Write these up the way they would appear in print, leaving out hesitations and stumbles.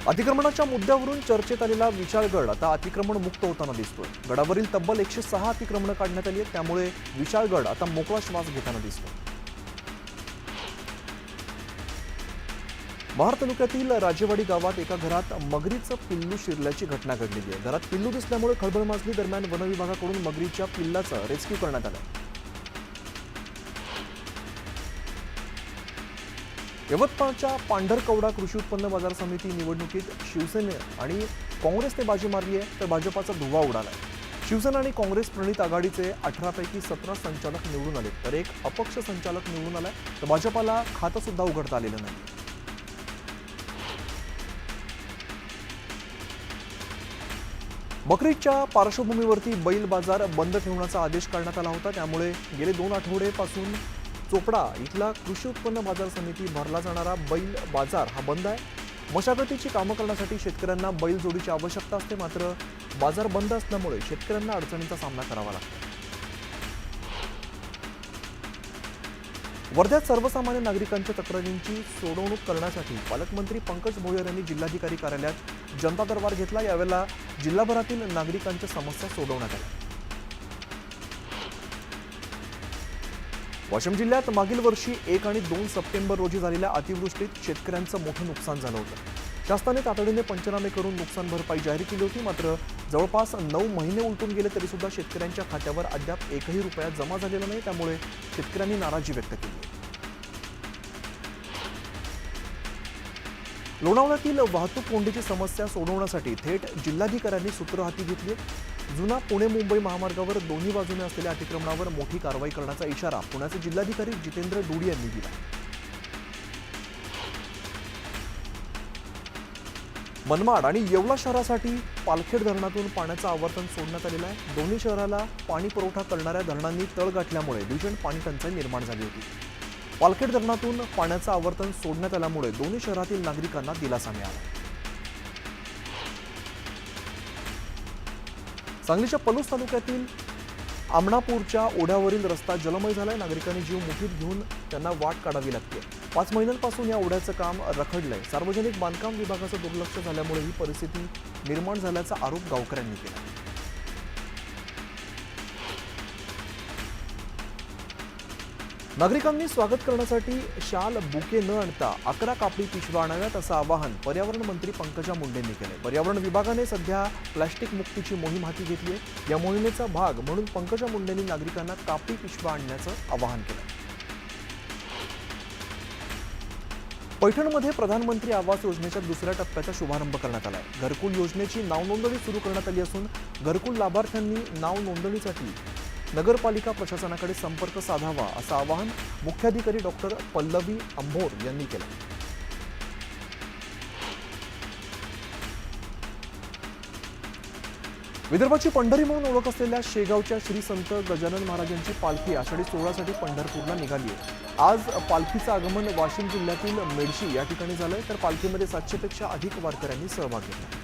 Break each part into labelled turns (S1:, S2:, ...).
S1: अतिक्रमणाच्या मुद्द्यावरून चर्चेत आलेला विशाळगड आता अतिक्रमण मुक्त होताना दिसतोय। गडावरील तब्बल 106 अतिक्रमण काढण्यात आली आहेत, त्यामुळे विशाळगड आता मोकळा श्वास घेताना दिसतोय। महाड तालुक्यातील राजेवाडी गावात एका घरात मगरीचं पिल्लू शिरल्याची घटना घडलेली आहे। घरात पिल्लू दिसल्यामुळे खळबळ माजली। दरम्यान वन विभागाकडून मगरीच्या पिल्लाचं रेस्क्यू करण्यात आलं। यवतमाळच्या पांढरकवडा कृषी उत्पन्न बाजार समिती निवडणुकीत शिवसेने आणि काँग्रेसने बाजी मारली आहे, तर भाजपाचा धुव्वा उडालाय। शिवसेना आणि काँग्रेस प्रणित आघाडीचे 18 पैकी 17 संचालक निवडून आले, तर एक अपक्ष संचालक निवडून आलाय, तर भाजपाला खातं सुद्धा उघडता आलेलं नाही। बकरीदच्या पार्श्वभूमीवरती बैल बाजार बंद ठेवण्याचा आदेश काढण्यात आला होता, त्यामुळे गेले 2 आठवड्यापासून चोपडा इथला कृषी उत्पन्न बाजार समिती भरला जाणारा बैल बाजार हा बंद आहे। मशागतीची कामं करण्यासाठी शेतकऱ्यांना बैल जोडीची आवश्यकता असते, मात्र बाजार बंद असल्यामुळे शेतकऱ्यांना अडचणींचा सामना करावा लागतो। वर्ध्यात सर्वसामान्य नागरिकांच्या तक्रारींची सोडवणूक करण्यासाठी पालकमंत्री पंकज भोयर यांनी जिल्हाधिकारी कार्यालयात जनता दरबार घेतला। यावेळेला जिल्हाभरातील नागरिकांच्या समस्या सोडवण्यात आल्या। वाशिम जिल्ह्यात मागील वर्षी 1 आणि 2 सप्टेंबर रोजी झालेल्या अतिवृष्टीत शेतकऱ्यांचं मोठं नुकसान झालं होतं। शासनाने तातडीने पंचनामे करून नुकसान भरपाई जाहीर केली होती, मात्र जवळपास 9 महिने उलटून गेले तरी सुद्धा शेतकऱ्यांच्या खात्यावर अद्याप 1ही रुपया जमा झालेला नाही, त्यामुळे शेतकऱ्यांनी नाराजी व्यक्त केली आहे। लोणावळ्यातील वाहतूक कोंडीची समस्या सोडवण्यासाठी थेट जिल्हाधिकाऱ्यांनी सूत्र हाती घेतली। जुना पुणे मुंबई महामार्गावर दोन्ही बाजूने असलेल्या अतिक्रमणावर मोठी कारवाई करण्याचा इशारा पुण्याचे जिल्हाधिकारी जितेंद्र डोडी यांनी दिला। मनमाड आणि येवला शहरासाठी पालखेड धरणातून पाण्याचं आवर्तन सोडण्यात आलेलं आहे। दोन्ही शहराला पाणी पुरवठा करणाऱ्या धरणांनी तळ गाठल्यामुळे भीषण पाणी टंचाई निर्माण झाली होती। पालखेड धरणातून पाण्याचं आवर्तन सोडण्यात आल्यामुळे दोन्ही शहरातील नागरिकांना दिलासा मिळाला। सांगलीच्या पलूस तालुक्यातील आमणापूरच्या ओढ्यावरील रस्ता जलमय झालाय। नागरिकांनी जीव मुठीत घेऊन त्यांना वाट काढावी लागते। 5 महिन्यांपासून या ओढ्याचं काम रखडलंय। सार्वजनिक बांधकाम विभागाचं दुर्लक्ष झाल्यामुळे ही परिस्थिती निर्माण झाल्याचा आरोप गावकऱ्यांनी केला। नागरिकांनी स्वागत करण्यासाठी शाल बुके न आणता 11 कापडी पिशव्या आणाव्यात असं आवाहन पर्यावरण मंत्री पंकजा मुंडेंनी केले। पर्यावरण विभागाने सध्या प्लास्टिक मुक्तीची मोहीम हाती घेतली आहे। या मोहिमेचा भाग म्हणून पंकजा मुंडेंनी नागरिकांना कापडी पिशव्या आणण्याचं आवाहन केलं। पैठणमध्ये प्रधानमंत्री आवास योजनेच्या दुसऱ्या टप्प्याचा शुभारंभ करण्यात आला आहे। घरकुल योजनेची नावनोंदणी सुरू करण्यात आली असून घरकुल लाभार्थ्यांनी नाव नोंदणीसाठी नगरपालिका प्रशासनाकडे संपर्क साधावा असं आवाहन मुख्याधिकारी डॉक्टर पल्लवी अंभोर यांनी केलं। विदर्भाची पंढरी म्हणून ओळख असलेल्या शेगावच्या श्री संत गजानन महाराजांची पालखी आषाढी सोहळ्यासाठी पंढरपूरला निघाली आहे। आज पालखीचं आगमन वाशिम जिल्ह्यातील मेडशी या ठिकाणी झालंय, तर पालखीमध्ये 700 पेक्षा अधिक वारकऱ्यांनी सहभाग घेतला।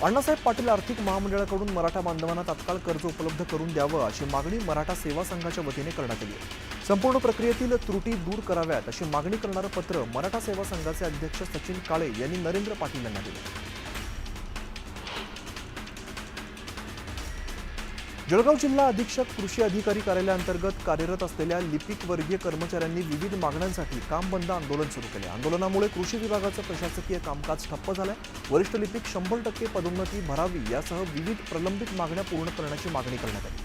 S1: अण्णासाहेब पाटील आर्थिक महामंडळाकडून मराठा बांधवांना तात्काळ कर्ज उपलब्ध करून द्यावं अशी मागणी मराठा सेवा संघाच्या वतीने करण्यात आली आहे। संपूर्ण प्रक्रियेतील त्रुटी दूर कराव्यात अशी मागणी करणारं पत्र मराठा सेवा संघाचे अध्यक्ष सचिन काळे यांनी नरेंद्र पाटील यांना दिलं। जळगाव जिल्हा अधीक्षक कृषी अधिकारी कार्यालयाअंतर्गत कार्यरत असलेल्या लिपिक वर्गीय कर्मचाऱ्यांनी विविध मागण्यांसाठी काम बंद आंदोलन सुरू केले। आंदोलनामुळे कृषी विभागाचं प्रशासकीय कामकाज ठप्प झालंय। वरिष्ठ लिपिक 100% पदोन्नती भरावी यासह विविध प्रलंबित मागण्या पूर्ण करण्याची मागणी करण्यात आली।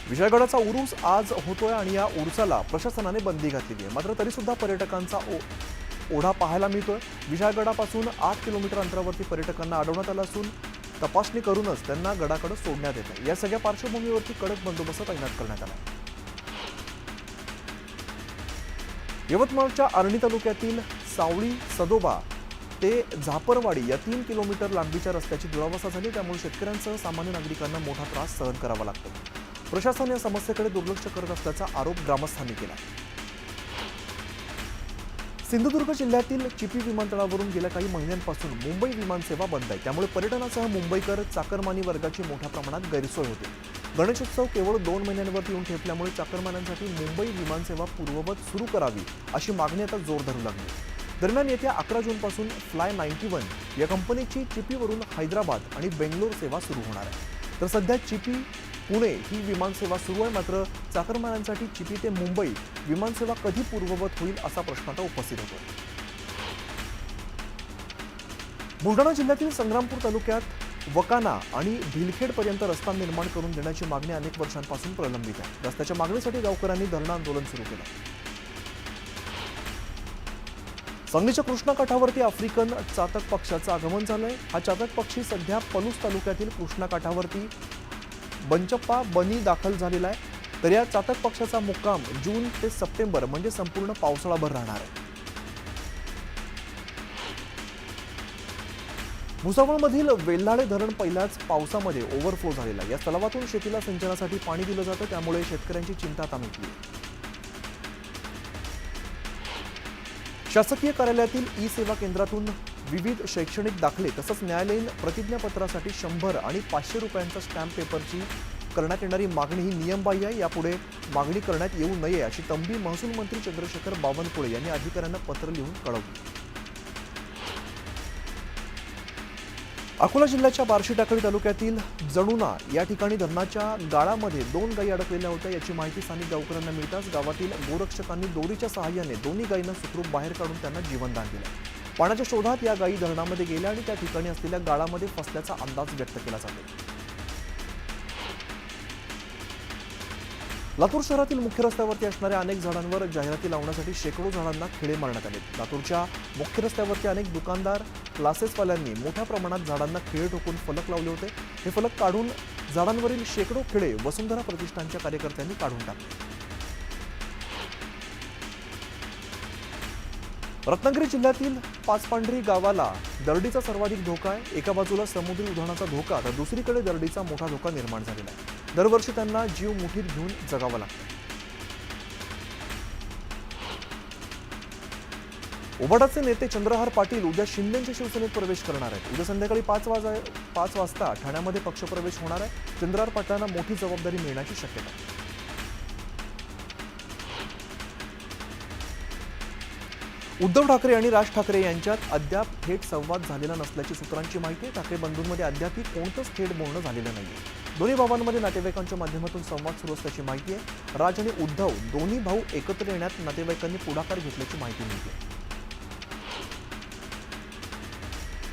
S1: विजयगडाचा उरूस आज होतोय आणि या उरुसाला प्रशासनाने बंदी घातलेली आहे, मात्र तरी सुद्धा पर्यटकांचा ओढा पाहायला मिळतोय। विजयगडापासून 8 किलोमीटर अंतरावरती पर्यटकांना अडवण्यात आलं असून तपासणी करूनच त्यांना गडाकडे सोडण्यात येतं। या सगळ्या पार्श्वभूमीवरती कडक बंदोबस्त तैनात करण्यात आला। यवतमाळच्या आर्णी तालुक्यातील सावळी सदोबा ते झापरवाडी या 3 किलोमीटर लांबीच्या रस्त्याची दुरावस्था झाली, त्यामुळे शेतकऱ्यांसह सामान्य नागरिकांना मोठा त्रास सहन करावा लागतो। प्रशासन या समस्येकडे दुर्लक्ष करत असल्याचा आरोप ग्रामस्थांनी केला। सिंधुदुर्ग जिल्ह्यातील चिपी विमानतळावरून गेल्या काही महिन्यांपासून मुंबई विमानसेवा बंद आहे, त्यामुळे पर्यटनासह मुंबईकर चाकरमानी वर्गाची मोठ्या प्रमाणात गैरसोय होते। गणेशोत्सव केवळ 2 महिन्यांवरती येऊन ठेपल्यामुळे चाकरमान्यांसाठी मुंबई विमानसेवा पूर्ववत सुरू करावी अशी मागणी आता जोर धरू लागली. दरम्यान येत्या 11 जूनपासून फ्लाय 91 या कंपनीची चिपीवरून हैदराबाद आणि बेंगलोर सेवा सुरू होणार आहे. तर सध्या चिपी पुणे ही विमानसेवा सुरू आहे, मात्र चाकरमान्यांसाठी चिपी ते मुंबई विमानसेवा कधी पूर्ववत होईल असा प्रश्न आता उपस्थित होतो. बुलढाणा जिल्ह्यातील संग्रामपूर तालुक्यात वकाना आणि भिलखेडपर्यंत रस्ता निर्माण करून देण्याची मागणी अनेक वर्षांपासून प्रलंबित आहे. रस्त्याच्या मागणीसाठी गावकऱ्यांनी धरणं आंदोलन सुरू केलं. सांगलीच्या कृष्णा काठावरती आफ्रिकन चातक पक्षाचं आगमन झालंय. हा चातक पक्षी सध्या पलूस तालुक्यातील कृष्णा काठावरती बंचप्पा बनी दाखल झालेला आहे. तर या चातक पक्षाचा मुक्काम जून ते सप्टेंबर म्हणजे संपूर्ण पावसाळाभर राहणार आहे. भुसावळमधील वेल्हाळे धरण पहिल्याच पावसामध्ये ओव्हरफ्लो झालेला आहे. या तलावातून शेतीला सिंचनासाठी पाणी दिलं जातं, त्यामुळे शेतकऱ्यांची चिंता आता मिटली. शासकीय कार्यालयातील ई सेवा केंद्रातून विविध शैक्षणिक दाखले तसंच न्यायालयीन प्रतिज्ञापत्रासाठी 100 आणि 500 रुपयांचा स्टॅम्प पेपरची करण्यात येणारी मागणी ही नियमबाह्य आहे. यापुढे मागणी करण्यात येऊ नये अशी तंबी महसूल मंत्री चंद्रशेखर बावनकुळे यांनी अधिकाऱ्यांना पत्र लिहून कळवली. अकोला जिल्ह्याच्या बार्शी टाकळी तालुक्यातील जणुना या ठिकाणी धरणाच्या गाळामध्ये 2 गायी अडकलेल्या होत्या. याची माहिती स्थानिक गावकऱ्यांना मिळताच गावातील गोरक्षकांनी दोरीच्या सहाय्याने दोन्ही गायींना सुखरूप बाहेर काढून त्यांना जीवनदान दिलं. पाण्याच्या शोधात या गायी धरणामध्ये गेल्या आणि त्या ठिकाणी असलेल्या गाळामध्ये फसल्याचा अंदाज व्यक्त केला जातो. लातूर शहरातील मुख्य रस्त्यावरती असणाऱ्या अनेक झाडांवर जाहिराती लावण्यासाठी शेकडो झाडांना खिळे मारण्यात आले. लातूरच्या मुख्य रस्त्यावरती अनेक दुकानदार क्लासेसवाल्यांनी मोठ्या प्रमाणात झाडांना खिळे ठोकून फलक लावले होते. हे फलक काढून झाडांवरील शेकडो खिळे वसुंधरा प्रतिष्ठानच्या कार्यकर्त्यांनी काढून टाकले. रत्नागिरी जिल्ह्यातील पाचपांढरी गावाला दरडीचा सर्वाधिक धोका आहे. एका बाजूला समुद्री उधाणाचा धोका तर दुसरीकडे दरडीचा मोठा धोका निर्माण झालेला आहे. दरवर्षी त्यांना जीव मुठीत घेऊन जगावं लागतं. उबाटाचे नेते चंद्रहार पाटील उद्या शिंदेच्या शिवसेनेत प्रवेश करणार आहेत. उद्या संध्याकाळी 5 वाजता ठाण्यामध्ये पक्षप्रवेश होणार आहे. चंद्रहार पाटलांना मोठी जबाबदारी मिळण्याची शक्यता आहे. उद्धव ठाकरे आणि राज ठाकरे यांच्यात अद्याप थेट संवाद झालेला नसल्याची सूत्रांची माहिती आहे. ठाकरे बंधूंमध्ये अद्यापही कोणतंच थेट बोलणं झालेलं नाहीये. दोन्ही भावांमध्ये नातेवाईकांच्या माध्यमातून संवाद सुरू असल्याची माहिती आहे. राज आणि उद्धव दोन्ही भाऊ एकत्र येण्यात नातेवाईकांनी पुढाकार घेतल्याची माहिती मिळते.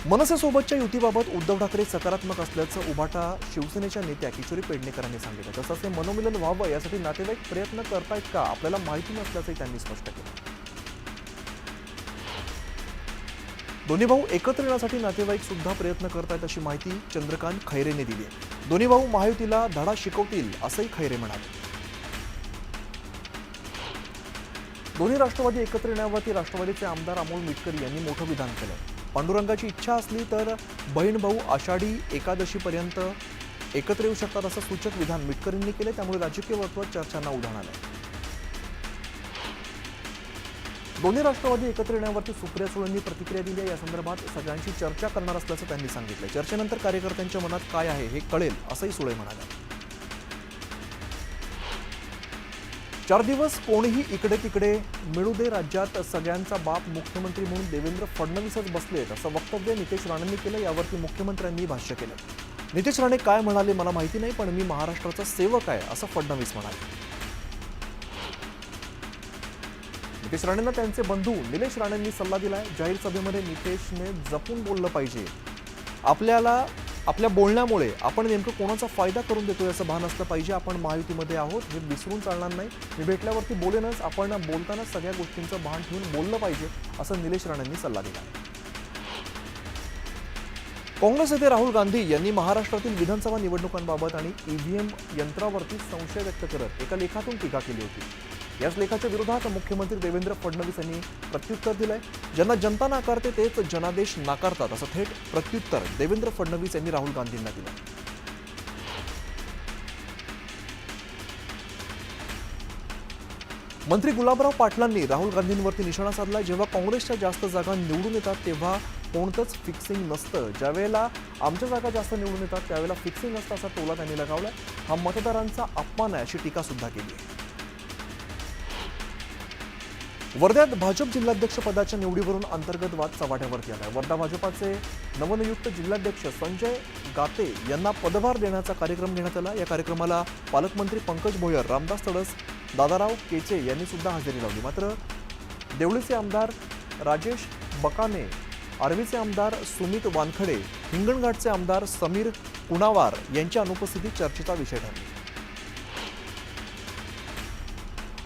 S1: मनसेसोबतच्या युतीबाबत उद्धव ठाकरे सकारात्मक असल्याचं उभाटा शिवसेनेच्या नेत्या किशोरी पेडणेकरांनी सांगितलं. तसंच हे मनोमिलन व्हावं यासाठी नातेवाईक प्रयत्न करतायत का आपल्याला माहिती नसल्याचंही त्यांनी स्पष्ट केलं. दोन्ही भाऊ एकत्र येण्यासाठी नातेवाईक सुद्धा प्रयत्न करतायत अशी माहिती चंद्रकांत खैरेने दिली आहे. दोन्ही भाऊ महायुतीला धडा शिकवतील असंही खैरे म्हणाले. दोन्ही राष्ट्रवादी एकत्र येण्यावरती राष्ट्रवादीचे आमदार अमोल मिटकरी यांनी मोठं विधान केलं. पांडुरंगाची इच्छा असली तर बहीण भाऊ आषाढी एकादशीपर्यंत एकत्र येऊ शकतात असं सूचक विधान मिटकरींनी केले. त्यामुळे राजकीय वर्तुळात चर्चांना उधाण आलंय. दोन्ही राष्ट्रवादी एकत्र येण्यावरती सुप्रिया सुळेंनी प्रतिक्रिया दिली आहे. या संदर्भात सगळ्यांशी चर्चा करणार असल्याचं त्यांनी सांगितलं. चर्चेनंतर कार्यकर्त्यांच्या मनात काय आहे हे कळेल असंही सुळे म्हणाले. 4 दिवस कोणीही इकडे तिकडे मिळू दे, राज्यात सगळ्यांचा बाप मुख्यमंत्री म्हणून देवेंद्र फडणवीसच बसलेत असं वक्तव्य नितेश राणेंनी केलं. यावरती मुख्यमंत्र्यांनी भाष्य केलं. नितेश राणे काय म्हणाले मला माहिती नाही, पण मी महाराष्ट्राचा सेवक आहे असं फडणवीस म्हणाले. नितेश राणेंना त्यांचे बंधू निलेश राणेंनी सल्ला दिलाय. जाहीर सभेमध्ये नितेशने जपून बोललं पाहिजे. आपल्या बोलण्यामुळे आपण नेमकं कोणाचा फायदा करून देतोय असं भान असलं पाहिजे. आपण महायुतीमध्ये आहोत हे विसरून चालणार नाही. मी भेटल्यावरती बोलेनच, आपण बोलताना सगळ्या गोष्टींचं भान ठेवून बोललं पाहिजे असं निलेश राणेंनी सल्ला दिला. काँग्रेस नेते राहुल गांधी यांनी महाराष्ट्रातील विधानसभा निवडणुकांबाबत आणि ईव्हीएम यंत्रावरती संशय व्यक्त करत एका लेखातून टीका केली होती. याच लेखाच्या विरोधात मुख्यमंत्री देवेंद्र फडणवीस यांनी प्रत्युत्तर दिलंय. ज्यांना जनता नाकारते तेच जनादेश नाकारतात असं थेट प्रत्युत्तर देवेंद्र फडणवीस यांनी राहुल गांधींना दिलं. मंत्री गुलाबराव पाटलांनी राहुल गांधींवरती निशाणा साधला. जेव्हा काँग्रेसच्या जास्त जागा निवडून येतात तेव्हा कोणतंच फिक्सिंग नसतं. ज्यावेळेला आमच्या जागा जास्त निवडून येतात त्यावेळेला फिक्सिंग नसतं असा टोला त्यांनी लगावला. हा मतदारांचा अपमान आहे अशी टीका सुद्धा केली आहे. वर्ध्यात भाजप जिल्हाध्यक्ष पदाच्या निवडीवरून अंतर्गत वाद चव्हाट्यावरती आला. वर्धा भाजपाचे नवनियुक्त जिल्हाध्यक्ष संजय गाते यांना पदभार देण्याचा कार्यक्रम घेण्यात आला. या कार्यक्रमाला पालकमंत्री पंकज भोयर, रामदास तडस, दादाराव केचे यांनी सुद्धा हजेरी लावली. मात्र देवळीचे आमदार राजेश बकाने, आर्वीचे आमदार सुमित वानखडे, हिंगणघाटचे आमदार समीर कुणावार यांच्या अनुपस्थितीत चर्चेचा विषय ठरली.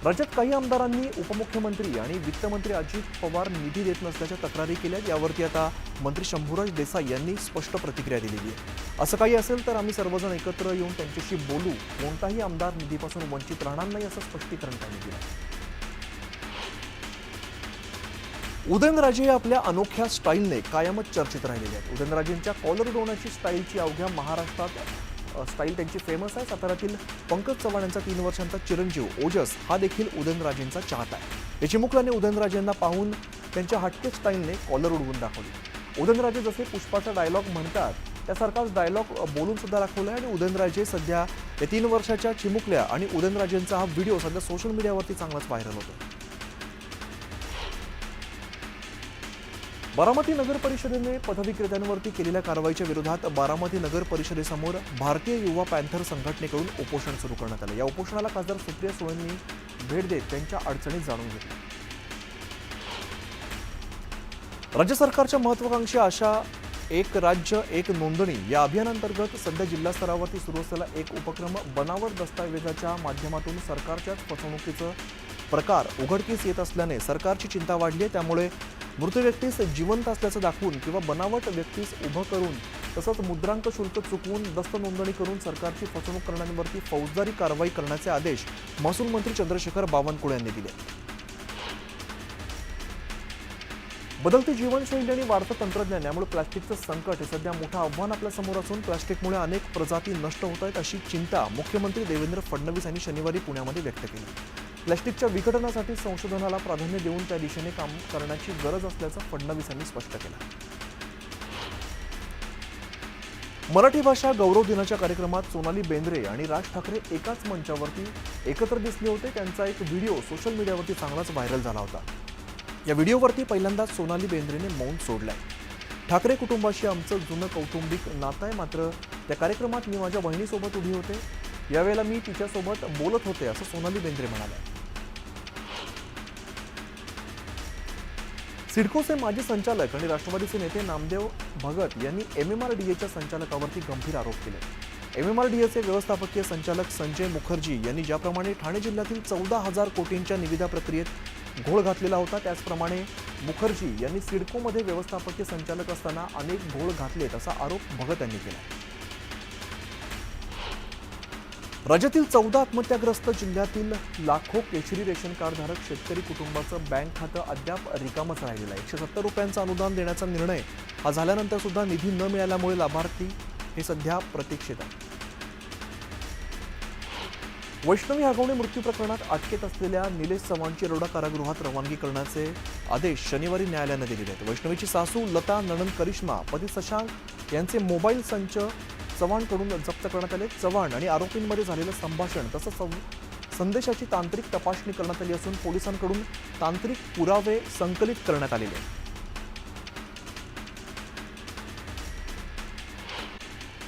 S1: राज्यात काही आमदारांनी उपमुख्यमंत्री आणि वित्तमंत्री अजित पवार निधी देत नसल्याच्या तक्रारी केल्या. यावरती आता मंत्री शंभूराज देसाई यांनी स्पष्ट प्रतिक्रिया दिलेली आहे. असं काही असेल तर आम्ही सर्वजण एकत्र येऊन त्यांच्याशी बोलू. कोणताही आमदार निधीपासून वंचित राहणार नाही असं स्पष्टीकरण त्यांनी दिलं. उदयनराजे आपल्या अनोख्या स्टाईलने कायमच चर्चेत राहिलेले आहेत. उदयनराजेंच्या कॉलर उडवण्याची स्टाईलची अवघ्या महाराष्ट्रात स्टाईल त्यांची फेमस आहे. साताऱ्यातील पंकज चव्हाण यांचा 3 वर्षांचा चिरंजीव ओजस हा देखील उदयनराजेंचा चाहता आहे. या चिमुकल्याने उदयनराजेंना पाहून त्यांच्या हटके स्टाईलने कॉलर उडवून दाखवली. उदयनराजे जसे पुष्पाचा डायलॉग म्हणतात त्यासारखाच डायलॉग बोलून सुद्धा दाखवला आणि उदयनराजे सध्या या 3 वर्षाच्या चिमुकल्या आणि उदयनराजेंचा हा व्हिडिओ सध्या सोशल मीडियावरती चांगलाच व्हायरल होतो. बारामती नगर परिषदेने पथविक्रेत्यांवरती केलेल्या कारवाईच्या विरोधात बारामती नगर परिषदेसमोर भारतीय युवा पॅन्थर संघटनेकडून उपोषण सुरू करण्यात आलं. या उपोषणाला खासदार सुप्रिया सुळेंनी भेट देत त्यांच्या अडचणी जाणून घेतल्या. राज्य सरकारच्या महत्वाकांक्षी अशा एक राज्य एक नोंदणी या अभियानांतर्गत सध्या जिल्हा स्तरावरती सुरू असलेला एक उपक्रम बनावट दस्तावेजाच्या माध्यमातून सरकारच्याच फसवणुकीचं प्रकार उघडकीस येत असल्याने सरकारची चिंता वाढली आहे. त्यामुळे मृत व्यक्तीस जिवंत असल्याचं दाखवून किंवा बनावट व्यक्तीस उभं करून तसंच मुद्रांक शुल्क चुकवून दस्त नोंदणी करून सरकारची फसवणूक करणाऱ्यांवरती फौजदारी कारवाई करण्याचे आदेश महसूल मंत्री चंद्रशेखर बावनकुळे यांनी दिले. बदलती जीवनशैली आणि वाढतं तंत्रज्ञान यामुळे प्लास्टिकचं संकट हे सध्या मोठं आव्हान आपल्या समोर असून प्लास्टिकमुळे अनेक प्रजाती नष्ट होत आहेत अशी चिंता मुख्यमंत्री देवेंद्र फडणवीस यांनी शनिवारी पुण्यामध्ये व्यक्त केली. प्लास्टिकच्या विघटनासाठी संशोधनाला प्राधान्य देऊन त्या दिशेने काम करण्याची गरज असल्याचं फडणवीस यांनी स्पष्ट केलं. मराठी भाषा गौरव दिनाच्या कार्यक्रमात सोनाली बेंद्रे आणि राज ठाकरे एकाच मंचावरती एकत्र दिसले होते. त्यांचा एक व्हिडिओ सोशल मीडियावरती चांगलाच व्हायरल झाला होता. या व्हिडिओवरती पहिल्यांदाच सोनाली बेंद्रेने मौन सोडलंय. ठाकरे कुटुंबाशी आमचं जुनं कौटुंबिक नातं आहे, मात्र त्या कार्यक्रमात मी माझ्या बहिणीसोबत उभी होते. यावेळेला मी तिच्यासोबत बोलत होते असं सोनाली बेंद्रे म्हणाल्या. सिडकोचे माजी संचालक आणि राष्ट्रवादीचे नेते नामदेव भगत यांनी MMRDAच्या संचालकावरती गंभीर आरोप केले. MMRDAचे व्यवस्थापकीय संचालक संजय मुखर्जी यांनी ज्याप्रमाणे ठाणे जिल्ह्यातील 14,000 कोटींच्या निविदा प्रक्रियेत घोळ घातलेला होता त्याचप्रमाणे मुखर्जी यांनी सिडकोमध्ये व्यवस्थापकीय संचालक असताना अनेक घोळ घातलेत असा आरोप भगत यांनी केला. राज्यातील 14 आत्महत्याग्रस्त जिल्ह्यातील लाखो केशरी रेशन कार्डधारक शेतकरी कुटुंबाचं बँक खातं अद्याप रिकामच राहिलेलं आहे. 170 रुपयांचं अनुदान देण्याचा निर्णय हा झाल्यानंतर सुद्धा निधी न मिळाल्यामुळे लाभार्थी हे सध्या प्रतीक्षेत आहेत. वैष्णवी हगवणे मृत्यू प्रकरणात अटकेत असलेल्या निलेश चव्हाणची येरवडा कारागृहात रवानगी करण्याचे आदेश शनिवारी न्यायालयाने दिलेले आहेत. वैष्णवीची सासू लता, नणंद करिश्मा, पती शशांक यांचे मोबाईल संच चव्हाणकडून जप्त करण्यात आले. चव्हाण आणि आरोपींमध्ये झालेलं संभाषण तसंच संदेशाची तांत्रिक तपासणी करण्यात आली असून पोलिसांकडून तांत्रिक पुरावे संकलित करण्यात आलेले आहेत.